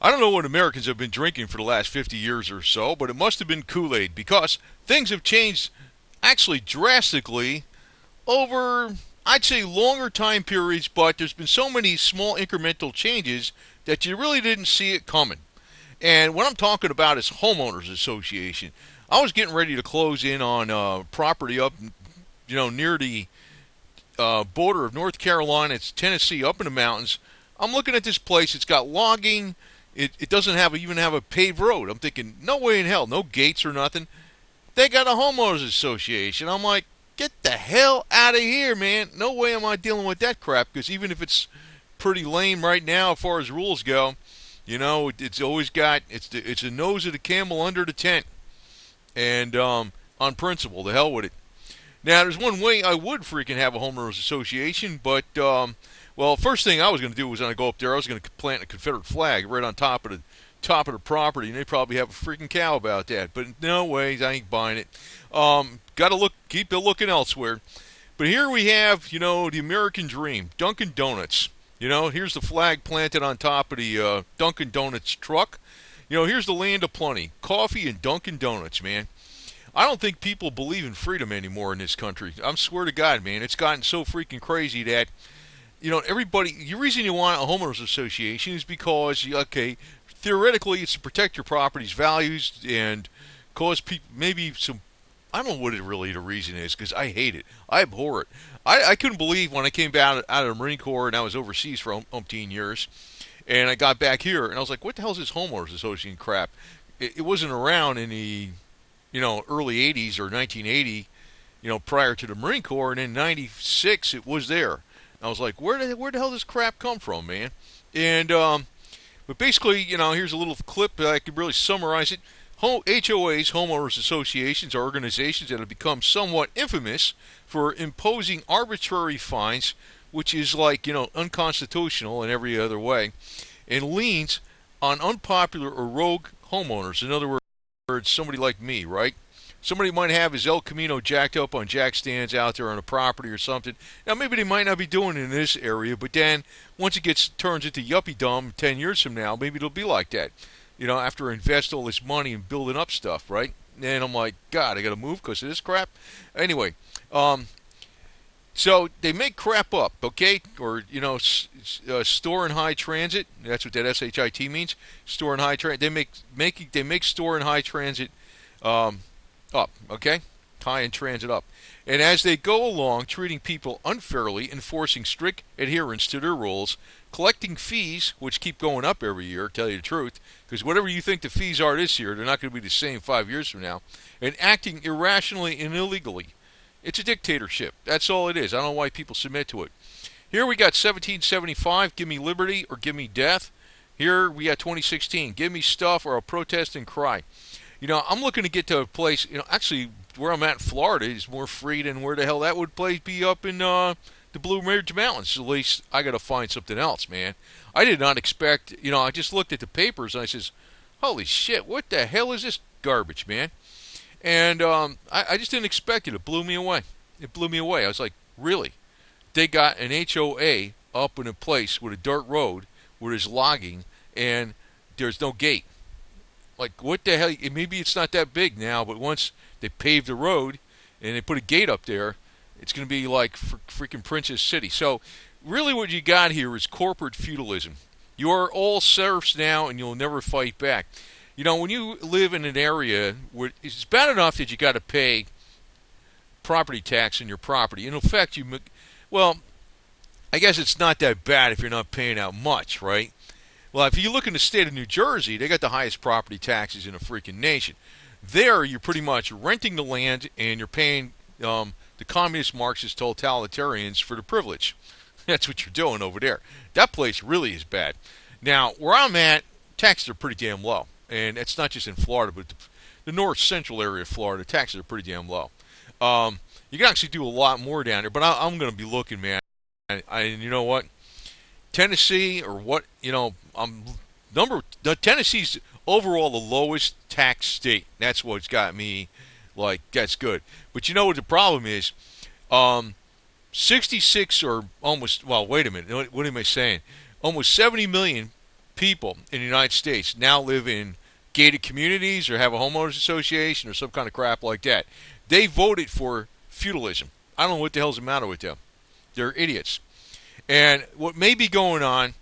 I don't know what Americans have been drinking for the last 50 years or so, but it must have been Kool-Aid because things have changed actually drastically over, I'd say, longer time periods, but there's been so many small incremental changes that you really didn't see it coming. And what I'm talking about is homeowners association. I was getting ready to close in on property up, near the border of North Carolina. It's Tennessee, up in the mountains. I'm looking at this place. It's got logging. It doesn't even have a paved road. I'm thinking, no way in hell, no gates or nothing. They got a homeowners association. I'm like, get the hell out of here, man. No way am I dealing with that crap, because even if it's pretty lame right now as far as rules go, it's always got, it's the nose of the camel under the tent. And on principle, the hell with it. Now, there's one way I would freaking have a homeowners association, but, first thing I was going to do was when I go up there, I was going to plant a Confederate flag right on top of the property, and they probably have a freaking cow about that. But no ways, I ain't buying it. Got to keep it looking elsewhere. But here we have, the American dream, Dunkin' Donuts. Here's the flag planted on top of the Dunkin' Donuts truck. Here's the land of plenty, coffee and Dunkin' Donuts, man. I don't think people believe in freedom anymore in this country. I swear to God, man, it's gotten so freaking crazy that, everybody, the reason you want a homeowners association is because, theoretically it's to protect your property's values and cause people, maybe some, I don't know what the reason is, because I hate it. I abhor it. I couldn't believe when I came out of the Marine Corps and I was overseas for umpteen years, and I got back here, and I was like, what the hell is this homeowners association crap? It wasn't around in the, early 80s or 1980, prior to the Marine Corps, and in 96 it was there. And I was like, where the hell does this crap come from, man? And, but basically, here's a little clip that I could really summarize it. HOAs, homeowners associations, are organizations that have become somewhat infamous for imposing arbitrary fines, which is like, unconstitutional in every other way, and liens on unpopular or rogue homeowners. In other words, somebody like me, right? Somebody might have his El Camino jacked up on jack stands out there on a property or something. Now, maybe they might not be doing it in this area, but then once it turns into yuppie-dum 10 years from now, maybe it'll be like that. After I invest all this money in building up stuff, right? And I'm like, God, I got to move because of this crap. Anyway, so they make crap up, okay? Or, store and high transit. That's what that SHIT means. Store and high transit. They make store and high transit up, okay? High and transit up. And as they go along, treating people unfairly, enforcing strict adherence to their rules, collecting fees, which keep going up every year, tell you the truth, because whatever you think the fees are this year, they're not going to be the same 5 years from now, and acting irrationally and illegally. It's a dictatorship. That's all it is. I don't know why people submit to it. Here we got 1775, give me liberty or give me death. Here we got 2016, give me stuff or I'll protest and cry. I'm looking to get to a place, actually where I'm at in Florida is more free than where the hell that would place be up in the Blue Ridge Mountains. At least I got to find something else, man. I did not expect, I just looked at the papers and I says, holy shit, what the hell is this garbage, man? And I just didn't expect it. It blew me away. It blew me away. I was like, really? They got an HOA up in a place with a dirt road where there's logging and there's no gate. Like, what the hell? Maybe it's not that big now, but once they pave the road and they put a gate up there, it's going to be like freaking Princess City. So really what you got here is corporate feudalism. You are all serfs now and you'll never fight back. When you live in an area where it's bad enough that you got to pay property tax on your property. In effect, I guess it's not that bad if you're not paying out much, right? Well, if you look in the state of New Jersey, they got the highest property taxes in the freaking nation. There, you're pretty much renting the land and you're paying the communist Marxist totalitarians for the privilege. That's what you're doing over there. That place really is bad. Now, where I'm at, taxes are pretty damn low. And it's not just in Florida, but the north central area of Florida, taxes are pretty damn low. You can actually do a lot more down there, but I'm going to be looking, man. And you know what? Tennessee, or what, Tennessee's overall the lowest tax state. That's what's got me like, that's good. But you know what the problem is? 66 or almost, well, wait a minute. What am I saying? Almost 70 million people in the United States now live in gated communities or have a homeowners association or some kind of crap like that. They voted for feudalism. I don't know what the hell's the matter with them. They're idiots. And what may be going on,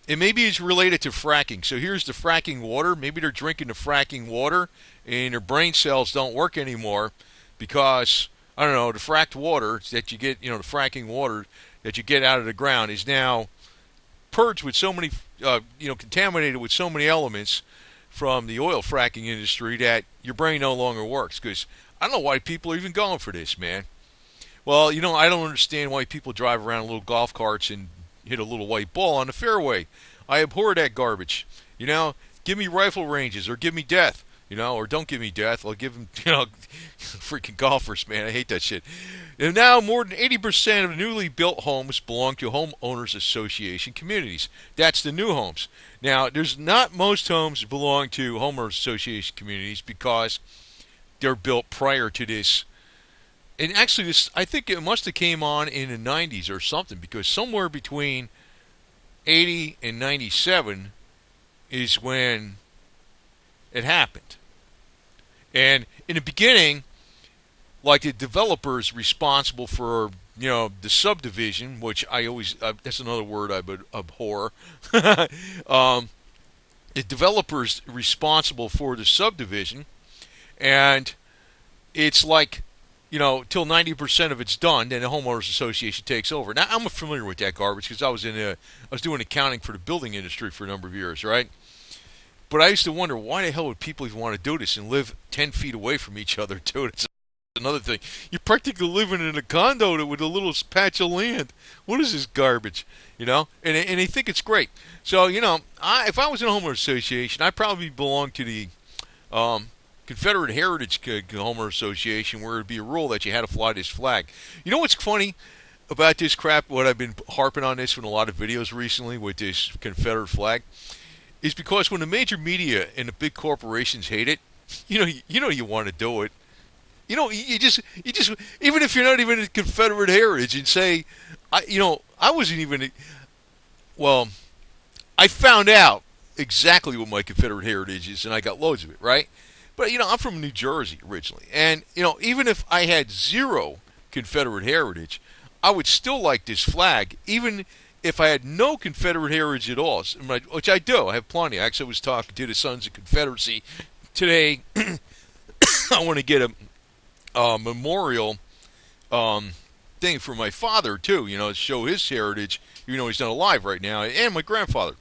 and maybe it's related to fracking. So here's the fracking water. Maybe they're drinking the fracking water and their brain cells don't work anymore because, I don't know, the fracked water that you get, the fracking water that you get out of the ground is now purged with so many, contaminated with so many elements from the oil fracking industry that your brain no longer works. Because I don't know why people are even going for this, man. Well, I don't understand why people drive around in little golf carts and hit a little white ball on the fairway. I abhor that garbage. Give me rifle ranges or give me death. Or don't give me death. I'll give them, freaking golfers, man. I hate that shit. And now more than 80% of newly built homes belong to homeowners association communities. That's the new homes. Now, there's not most homes belong to homeowners association communities because they're built prior to this. And actually, this, I think it must have came on in the 90s or something, because somewhere between 80 and 97 is when it happened. And in the beginning, like the developers responsible for, the subdivision, which I always, that's another word I would abhor. The developers responsible for the subdivision, and it's like, till 90% of it's done, then the homeowners association takes over. Now, I'm familiar with that garbage because I was doing accounting for the building industry for a number of years, right? But I used to wonder, why the hell would people even want to do this and live 10 feet away from each other, too? It's another thing. You're practically living in a condo with a little patch of land. What is this garbage? And they think it's great. So, if I was in a homeowners association, I'd probably belong to the Confederate Heritage Homeowners Association, where it'd be a rule that you had to fly this flag. You know what's funny about this crap? What I've been harping on this in a lot of videos recently with this Confederate flag is because when the major media and the big corporations hate it, you want to do it. You just even if you're not even a Confederate heritage, and say, I wasn't even. Well, I found out exactly what my Confederate heritage is, and I got loads of it, right? But, I'm from New Jersey originally. And, even if I had zero Confederate heritage, I would still like this flag, even if I had no Confederate heritage at all, which I do. I have plenty. Actually, I was talking to the Sons of Confederacy today. I want to get a memorial thing for my father, too, to show his heritage, even though he's not alive right now, and my grandfather.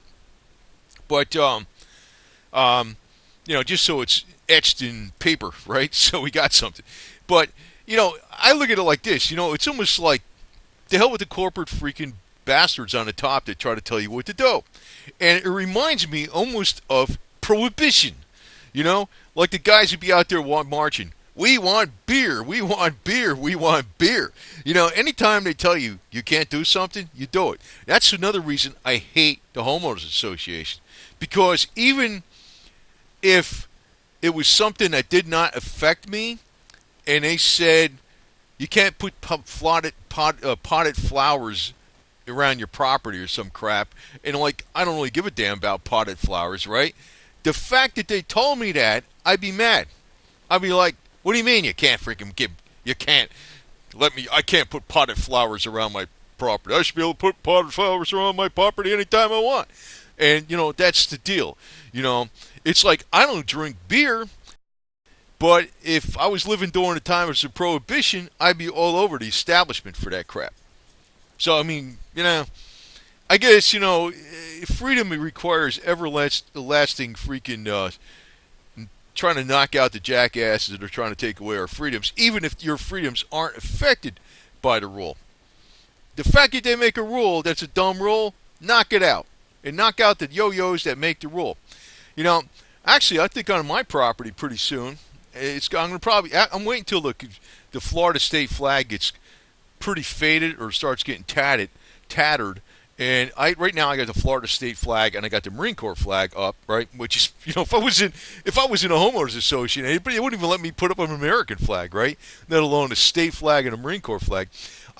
But, just so it's etched in paper, right? So we got something. But, I look at it like this. It's almost like, the hell with the corporate freaking bastards on the top that try to tell you what to do. And it reminds me almost of Prohibition. Like the guys who be out there marching. We want beer. We want beer. We want beer. Anytime they tell you you can't do something, you do it. That's another reason I hate the homeowners association. Because even if it was something that did not affect me, and they said you can't put potted flowers around your property or some crap, and I don't really give a damn about potted flowers, right? The fact that they told me that, I'd be mad. I'd be like, what do you mean you can't I can't put potted flowers around my property. I should be able to put potted flowers around my property anytime I want. And, that's the deal. It's like, I don't drink beer, but if I was living during the time of some Prohibition, I'd be all over the establishment for that crap. So, I mean, I guess, freedom requires everlasting freaking trying to knock out the jackasses that are trying to take away our freedoms, even if your freedoms aren't affected by the rule. The fact that they make a rule that's a dumb rule, knock it out. And knock out the yo-yos that make the rule. Actually, I think on my property pretty soon, I'm waiting until the Florida state flag gets pretty faded or starts getting tattered. And right now I got the Florida state flag and I got the Marine Corps flag up, right? Which is, if I was in a homeowners association, they wouldn't even let me put up an American flag, right? Let alone a state flag and a Marine Corps flag.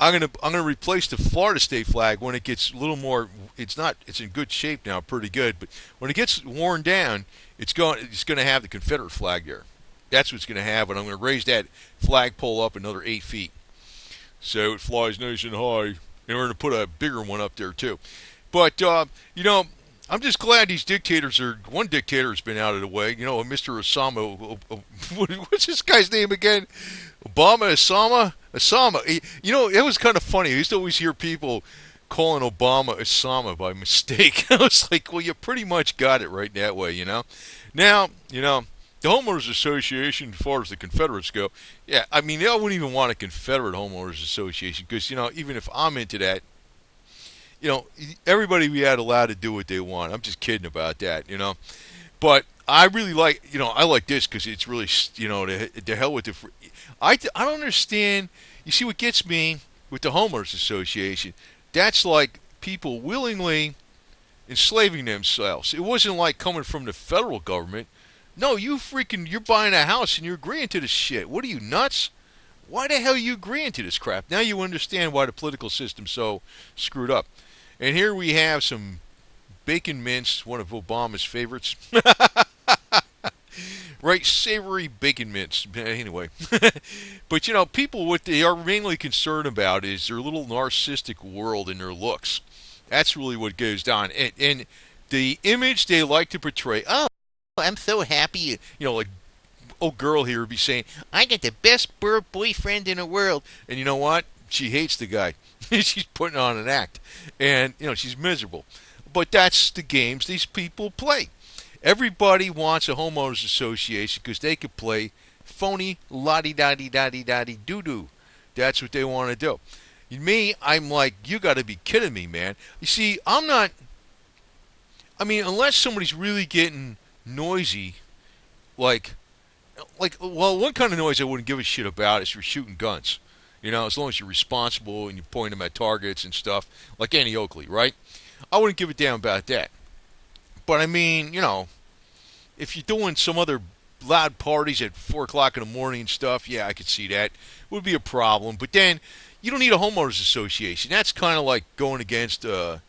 I'm gonna replace the Florida state flag when it gets a little more. It's in good shape now, pretty good. But when it gets worn down, it's going to have the Confederate flag there. That's what's going to have, and I'm going to raise that flagpole up another 8 feet, so it flies nice and high. And we're going to put a bigger one up there too. But I'm just glad these dictators are. One dictator has been out of the way. Mr. Osama. What's this guy's name again? Obama, Osama. It was kind of funny. I used to always hear people calling Obama Osama by mistake. I was like, well, you pretty much got it right that way. Now, the homeowners association, as far as the Confederates go, yeah, I mean, I wouldn't even want a Confederate homeowners association because, even if I'm into that, everybody we had allowed to do what they want. I'm just kidding about that. But I really like, I like this because it's really, the hell with the. I don't understand. You see, what gets me with the homeowners association, that's like people willingly enslaving themselves. It wasn't like coming from the federal government. No, you're buying a house and you're agreeing to this shit. What are you, nuts? Why the hell are you agreeing to this crap? Now you understand why the political system's so screwed up. And here we have some bacon mince, one of Obama's favorites. Right, savory bacon mince. Anyway, but people, what they are mainly concerned about is their little narcissistic world and their looks. That's really what goes on, and the image they like to portray. Oh, I'm so happy. Like old girl here would be saying, "I got the best boyfriend in the world," and you know what? She hates the guy. She's putting on an act, and she's miserable. But that's the games these people play. Everybody wants a homeowners association because they could play phony la-di-da-di-da-di-da-di-doo-doo. That's what they want to do. Me, I'm like, you got to be kidding me, man. You see, I'm not. I mean, unless somebody's really getting noisy, well, one kind of noise I wouldn't give a shit about is for shooting guns. As long as you're responsible and you point them at targets and stuff, like Annie Oakley, right? I wouldn't give a damn about that. But I mean, if you're doing some other loud parties at 4 o'clock in the morning and stuff, yeah, I could see that. It would be a problem. But then you don't need a homeowners association. That's kind of like going against, a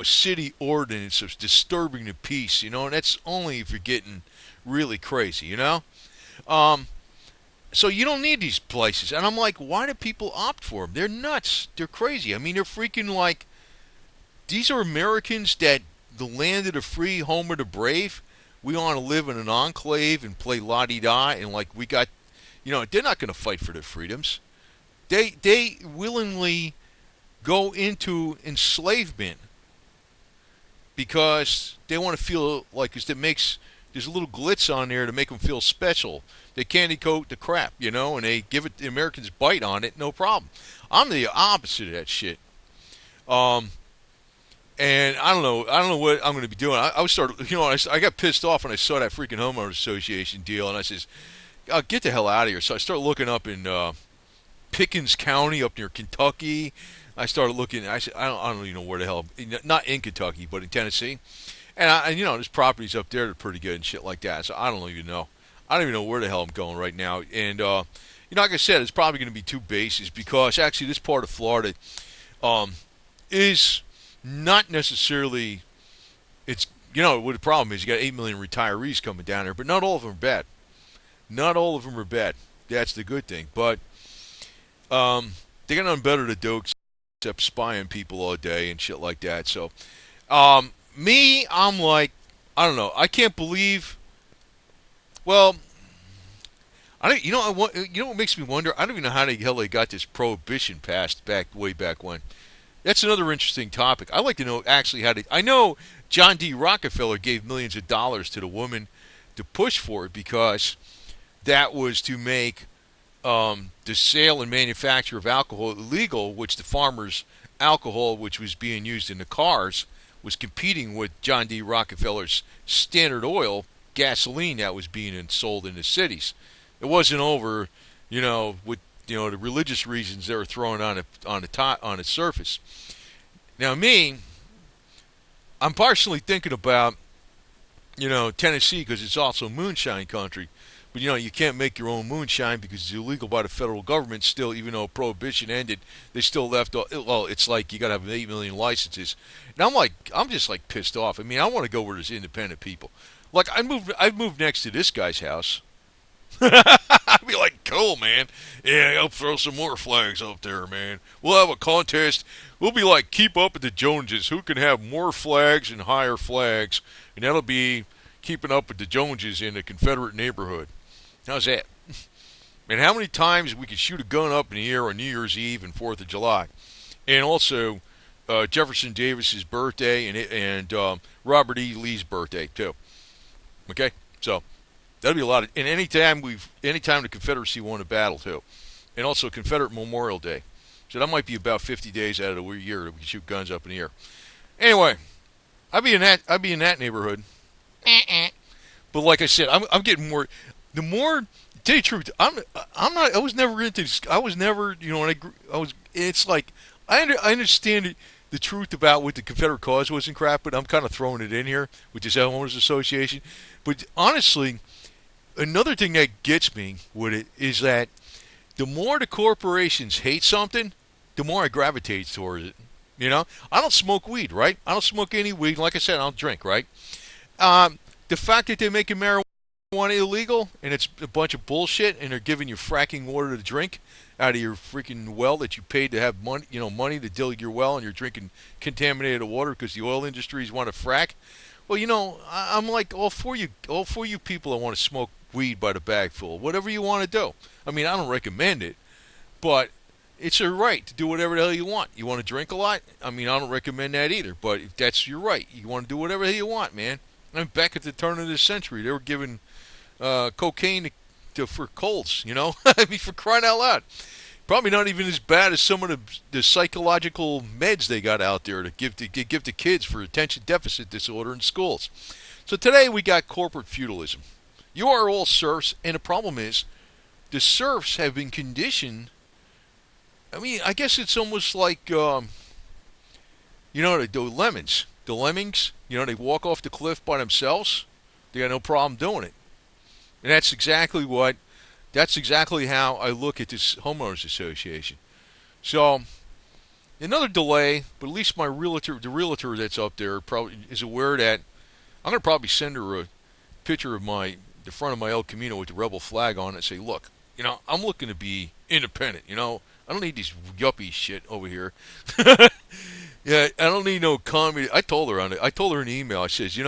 city ordinance of disturbing the peace, and that's only if you're getting really crazy, So you don't need these places. And I'm like, why do people opt for them? They're nuts. They're crazy. I mean, they're freaking like, these are Americans that the land of the free, home of the brave. We want to live in an enclave and play la-di-da, and like we got, they're not going to fight for their freedoms. They willingly go into enslavement because they want to feel like there's a little glitz on there to make them feel special. They candy coat the crap, and they give it the Americans bite on it, no problem. I'm the opposite of that shit. And I don't know what I'm going to be doing. I got pissed off when I saw that freaking homeowners association deal, and I says, "Oh, get the hell out of here." So I started looking up in Pickens County up near Kentucky. I started looking. I said, I don't even know where the hell. Not in Kentucky, but in Tennessee. And there's properties up there that are pretty good and shit like that. So I don't even know. I don't even know where the hell I'm going right now. And like I said, it's probably going to be 2 bases because actually this part of Florida is not necessarily. It's what the problem is. You got 8 million retirees coming down there, but not all of them are bad. Not all of them are bad. That's the good thing. But they got nothing better to do except spying people all day and shit like that. So me, I'm like, I don't know. I can't believe. Well, I don't. What makes me wonder? I don't even know how the hell they got this prohibition passed way back when. That's another interesting topic. I'd like to know actually how I know John D. Rockefeller gave millions of dollars to the woman to push for it because that was to make the sale and manufacture of alcohol illegal, which the farmers' alcohol, which was being used in the cars, was competing with John D. Rockefeller's Standard Oil gasoline that was being sold in the cities. It wasn't over, with the religious reasons they were throwing on the surface. Now me, I'm partially thinking about Tennessee because it's also moonshine country, But you can't make your own moonshine because it's illegal by the federal government still, even though prohibition ended. They still left, well, it's like you got to have 8 million licenses. And I'm just like pissed off. I mean, I want to go where there's independent people. Like, I've moved next to this guy's house. I'd be like, cool, man. Yeah, I'll throw some more flags up there, man. We'll have a contest. We'll be like, keep up with the Joneses. Who can have more flags and higher flags? And that'll be keeping up with the Joneses in the Confederate neighborhood. How's that? And how many times we could shoot a gun up in the air on New Year's Eve and 4th of July? And also Jefferson Davis's birthday and Robert E. Lee's birthday, too. Okay? So that'll be a lot of, and anytime the Confederacy won a battle too, and also Confederate Memorial Day. So that might be about 50 days out of the year that we can shoot guns up in the air. Anyway, I'd be in that neighborhood. But like I said, I'm getting more. The more, to tell you the truth, I'm not. I was never into this. I was never, when I was. It's like I understand the truth about what the Confederate cause was and crap, but I'm kind of throwing it in here with this homeowners association. But honestly, another thing that gets me with it is that the more the corporations hate something, the more I gravitate towards it. I don't smoke weed, right? I don't smoke any weed. Like I said, I don't drink, right? The fact that they're making marijuana illegal and it's a bunch of bullshit and they're giving you fracking water to drink out of your freaking well that you paid to have money to dig your well, and you're drinking contaminated water because the oil industries want to frack. Well, I'm like all for you people that want to smoke weed by the bagful, whatever you want to do. I mean, I don't recommend it, but it's your right to do whatever the hell you want. You want to drink a lot? I mean, I don't recommend that either, but if that's your right. You want to do whatever the hell you want, man. And back at the turn of this century, they were giving cocaine for colds, I mean, for crying out loud. Probably not even as bad as some of the psychological meds they got out there to give to kids for attention deficit disorder in schools. So today we got corporate feudalism. You are all serfs, and the problem is the serfs have been conditioned. I mean, I guess it's almost like, the lemmings. The lemmings, they walk off the cliff by themselves. They got no problem doing it. And that's exactly how I look at this homeowners association. So, another delay, but at least the realtor that's up there probably is aware that I'm going to probably send her a picture of the front of my El Camino with the rebel flag on it and say, look, I'm looking to be independent, I don't need these yuppie shit over here. Yeah, I don't need no communist. I told her in the email, I says,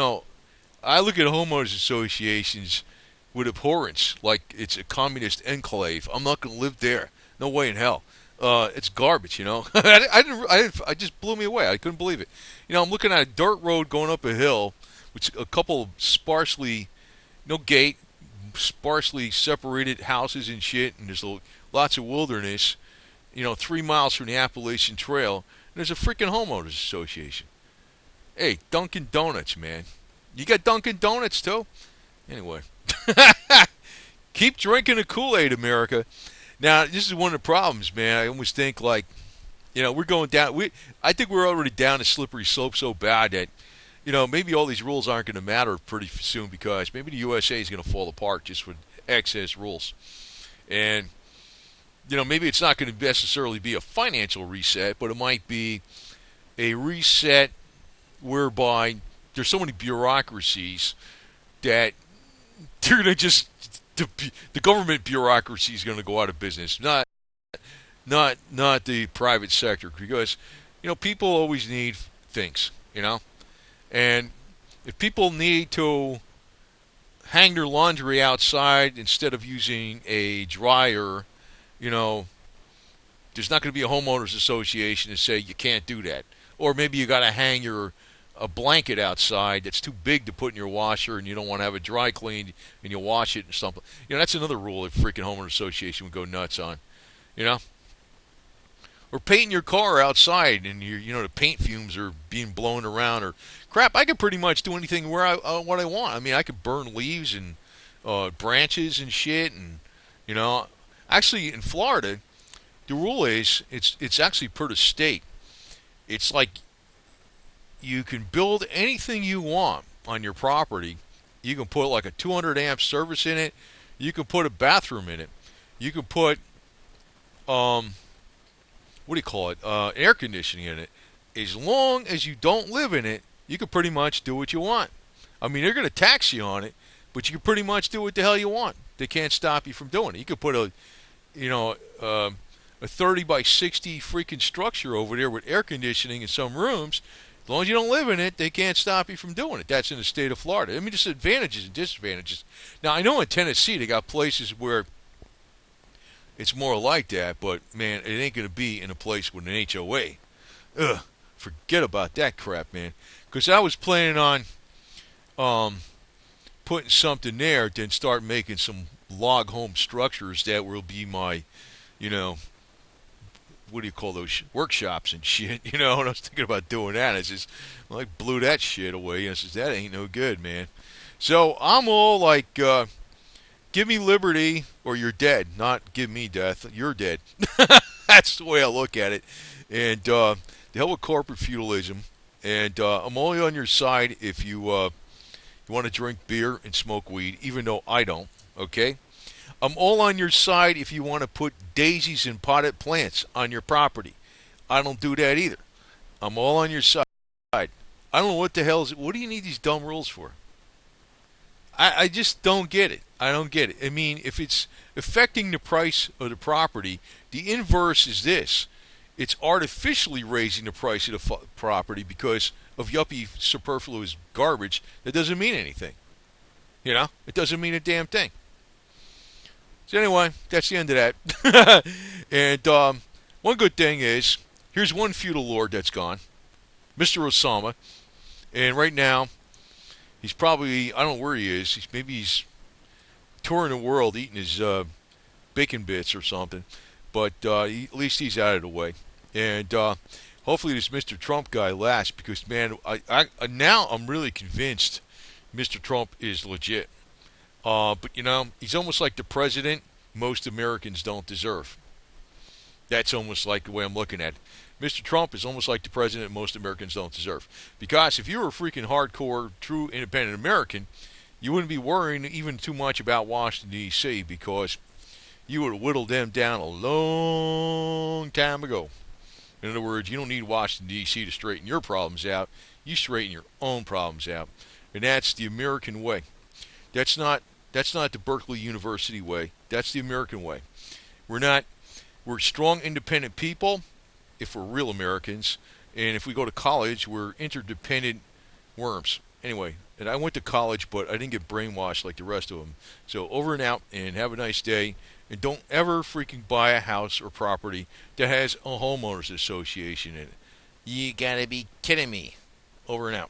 I look at homeowners associations with abhorrence, like it's a communist enclave. I'm not going to live there. No way in hell. It's garbage, I just blew me away. I couldn't believe it. I'm looking at a dirt road going up a hill, with a couple sparsely, no gate, sparsely separated houses and shit, and there's lots of wilderness, 3 miles from the Appalachian Trail. There's a freaking homeowners association. Hey, Dunkin' Donuts, man. You got Dunkin' Donuts, too? Anyway. Keep drinking the Kool-Aid, America. Now, this is one of the problems, man. I almost think, like, we're going down. I think we're already down a slippery slope so bad that, maybe all these rules aren't going to matter pretty soon because maybe the USA is going to fall apart just with excess rules. And maybe it's not going to necessarily be a financial reset, but it might be a reset whereby there's so many bureaucracies that they're going to the government bureaucracy is going to go out of business, not the private sector, because people always need things, and if people need to hang their laundry outside instead of using a dryer. There's not going to be a homeowners association to say you can't do that. Or maybe you got to hang a blanket outside that's too big to put in your washer and you don't want to have it dry cleaned and you wash it or something. That's another rule that freaking homeowners association would go nuts on. Or painting your car outside and the paint fumes are being blown around or crap. I could pretty much do anything what I want. I mean, I could burn leaves and branches and shit and actually, in Florida, the rule is it's actually per the state. It's like you can build anything you want on your property. You can put like a 200 amp service in it. You can put a bathroom in it. You can put what do you call it? Air conditioning in it. As long as you don't live in it, you can pretty much do what you want. I mean, they're going to tax you on it, but you can pretty much do what the hell you want. They can't stop you from doing it. You could put a 30 by 60 freaking structure over there with air conditioning in some rooms. As long as you don't live in it, they can't stop you from doing it. That's in the state of Florida. I mean, there's advantages and disadvantages. Now, I know in Tennessee they got places where it's more like that, but man, it ain't going to be in a place with an HOA. Ugh, forget about that crap, man. Because I was planning on putting something there, then start making some log home structures that will be my, what do you call those workshops and shit, And I was thinking about doing that. I just blew that shit away. I says that ain't no good, man. So I'm all like, give me liberty or you're dead. Not give me death. You're dead. That's the way I look at it. And the hell with corporate feudalism. And I'm only on your side if you want to drink beer and smoke weed, even though I don't. Okay. I'm all on your side if you want to put daisies and potted plants on your property. I don't do that either. I'm all on your side. I don't know what the hell is it. What do you need these dumb rules for? I just don't get it. I don't get it. I mean, if it's affecting the price of the property, the inverse is this. It's artificially raising the price of the property because of yuppie superfluous garbage that doesn't mean anything. It doesn't mean a damn thing. So anyway, that's the end of that. And one good thing is, here's one feudal lord that's gone, Mr. Osama. And right now, he's probably, I don't know where he is. Maybe he's touring the world eating his bacon bits or something. But at least he's out of the way. And hopefully this Mr. Trump guy lasts because, man, I now I'm really convinced Mr. Trump is legit. But, he's almost like the president most Americans don't deserve. That's almost like the way I'm looking at it. Mr. Trump is almost like the president most Americans don't deserve. Because if you were a freaking hardcore, true independent American, you wouldn't be worrying even too much about Washington, D.C. because you would have whittled them down a long time ago. In other words, you don't need Washington, D.C. to straighten your problems out. You straighten your own problems out. And that's the American way. That's not the Berkeley University way. That's the American way. We're strong, independent people if we're real Americans. And if we go to college, we're interdependent worms. Anyway, and I went to college, but I didn't get brainwashed like the rest of them. So over and out, and have a nice day. And don't ever freaking buy a house or property that has a homeowners association in it. You gotta be kidding me. Over and out.